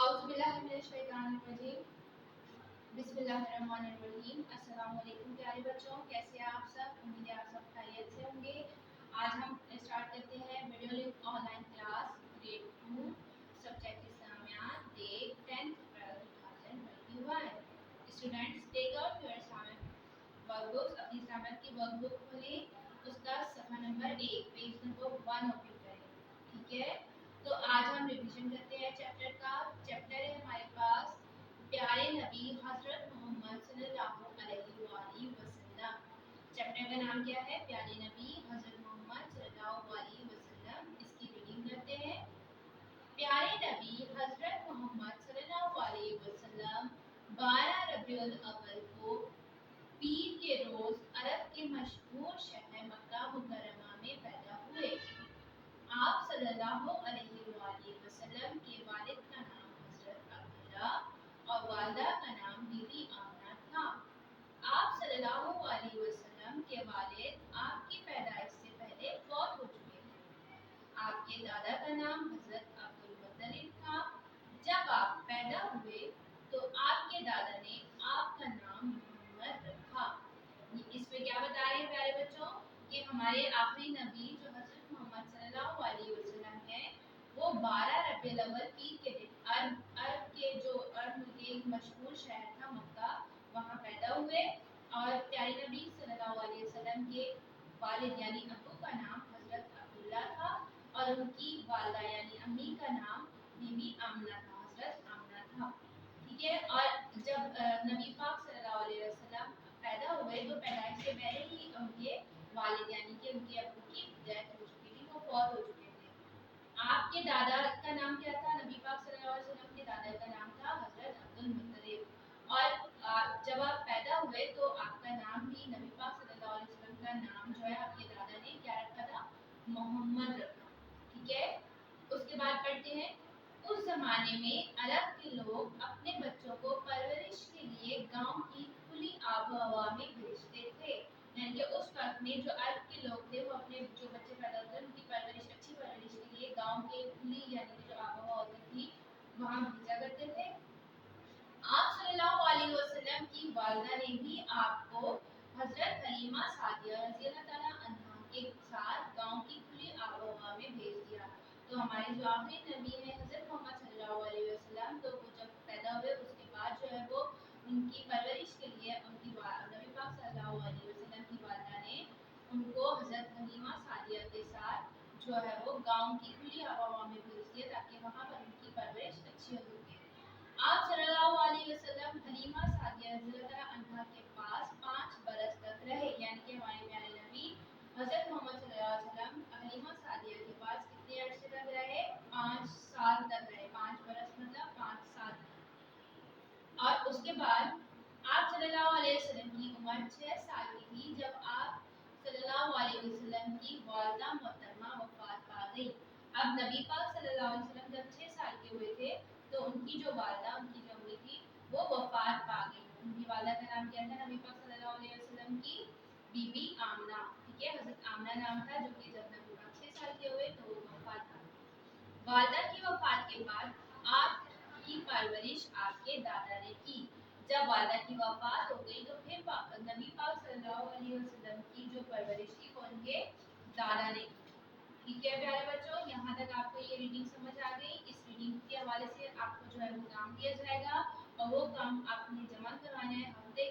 औज़ुबिल्लाहिमिनश्शैतानिर्रजीम बिस्मिल्लाहिर्रहमानिर्रहीम। अस्सलाम वालेकुम प्यारे बच्चों, कैसे हैं आप सब? उम्मीद है आप सब खैरियत से होंगे। आज हम स्टार्ट करते हैं video link online class grade 2 subject Islamiyat day 10th April 2021। Students take out your Islamic workbooks, अपनी इस्लामियात की वर्कबुक खोलें, उसका सफ़ा नंबर 1 पेज नंबर 1 ओपन करें। ठीक है, तो आज हम रिवीजन करते हैं चैप्टर का। चैप्टर है हमारे पास प्यारे नबी हजरत मोहम्मद सल्लल्लाहु अलैहि वसल्लम। चैप्टर का नाम क्या है? प्यारे नबी हजरत मोहम्मद सल्लल्लाहु अलैहि वसल्लम। इसकी रीडिंग करते हैं। प्यारे नबी हजरत मोहम्मद सल्लल्लाहु अलैहि वसल्लम 12 रबीउल अव्वल को पीर के रोज अरब के मशहूर शहर मक्का मुकर्रमा में पैदा हुए। आप सल्लल्लाहु अलैहि वसल्लम के वालिद का नाम हजरत अब्दुल्ला और वालिदा का नाम बीबी आमना था। आप सल्लल्लाहु अलैहि वसल्लम के वालिद आपकी पैदाइश से पहले फौत हो चुके थे। आपके दादा का नाम हजरत अब्दुल मुत्तलिब था। जब आप पैदा हुए तो आपके दादा ने आपका नाम मोहम्मद रखा। इसमें क्या बता रहे हैं प्यारे बच्चों कि हमारे आखिरी नबी जो हजरत मोहम्मद सल्लल्लाहु अलैहि वसल्लम है, वो 12 रबीउल अव्वल पीर के दिन अरब के एक मशहूर शहर था मक्का, वहाँ पैदा हुए। और प्यारे नबी सल्लल्लाहु अलैहि वसल्लम के वालिद यानी अब्बू का नाम हजरत अब्दुल्ला था और उनकी वालिदा यानी अम्मी का नाम बीबी आमना था, हजरत आमना था। ठीक है, और जब नबी पाक सल्लल्लाहु अलैहि वसल्लम पैदा हुए तो पैदाइश से पहले ही उनके वालिद यानी कि उनके अब्बू की डेथ हो चुकी थी, वो फौत हो चुके थे। आपके दादा का नाम क्या था? नबी पाक सल्लल्लाहु अलैहि वसल्लम के दादा का नाम था हजरत अब्दुल मुत्तलिब। और जब आप पैदा हुए तो आपका नाम भी नबी पाक सल्लल्लाहु अलैहि वसल्लम का नाम जो है आपके दादा ने क्या रखा था? मोहम्मद रखा। ठीक है, उसके बाद पढ़ते हैं। उस जमाने में अरब के लोग अपने बच्चों को परवरिश के लिए गांव की खुली आबो हवा में भेजते थे। यानी कि उस वक्त में जो अरब के लोग थे वो अपने जो बच्चे पैदा होते थे उनकी परवरिश, अच्छी परवरिश के लिए गांव के खुली यानी कि जो आबो हवा होती थी वहाँ भेजा करते थे। आप सल्लल्लाहु अलैहि वसल्लम की वालिदा ने भी आपको हजरत हलीमा सादिया रज़ी अल्लाह ताला अन्हा के साथ गांव की खुली आबो हवा में भेज दिया। तो हमारे जो आखिरी नबी हैं हजरत मोहम्मद सल्लल्लाहु अलैहि वसल्लम, तो वो जब पैदा हुए उसके बाद जो है वो उनकी परवरिश के लिए उनकी नबी पाक सल्लल्लाहु अलैहि वसल्लम की वालिदा ने उनको हजरत हलीमा सादिया के साथ जो है वो गांव की खुली हवा में भेज दिया ताकि वहाँ पर उनकी परवरिश अच्छी हो सके। आप सल्लल्लाहु अलैहि वसल्लम हलीमा सादिया रज़ियल्लाहु अन्हा के पास 5 बरस तक रहे। यानी कि हमारे प्यारे नबी हजरत मोहम्मद सल्लल्लाहु अलैहि वसल्लम हलीमा सादिया के पास कितने अरसे तक रहे? 5 साल तक रहे। 5 बरस मतलब 5 साल। और उसके बाद आप सल्लल्लाहु अलैहि वसल्लम की उम्र 6 साल की थी जब आप सल्लल्लाहु अलैहि वसल्लम की वालिदा मोहतरमा वफात पा गई। अब नबी पाक सल्लल्लाहु अलैहि वसल्लम जब 6 साल के हुए थे तो उनकी जो वालिदा, उनकी जो अम्मी थी, वो वफात पा गई। उनकी वालिदा का नाम क्या था? नबी पाक सल्लल्लाहु अलैहि वसल्लम की बीबी आमना। ठीक है, हजरत आमना नाम था, जो कि जब नबी पाक 6 साल के हुए तो वो वफात पा गई। वालिदा की वफात के बाद आपकी परवरिश आपके दादा ने की। जब वालिदा की वफात हो गई तो फिर नबी पाक सल्लल्लाहु अलैहि वसल्लम की जो परवरिश थी वो उनके दादा ने की। ठीक है प्यारे बच्चों, यहाँ तक आपको ये रीडिंग समझ आ गई। इस रीडिंग के हवाले से आपको जो है वो काम दिया जाएगा और वो काम आपने जमा करवाना है हफ्ते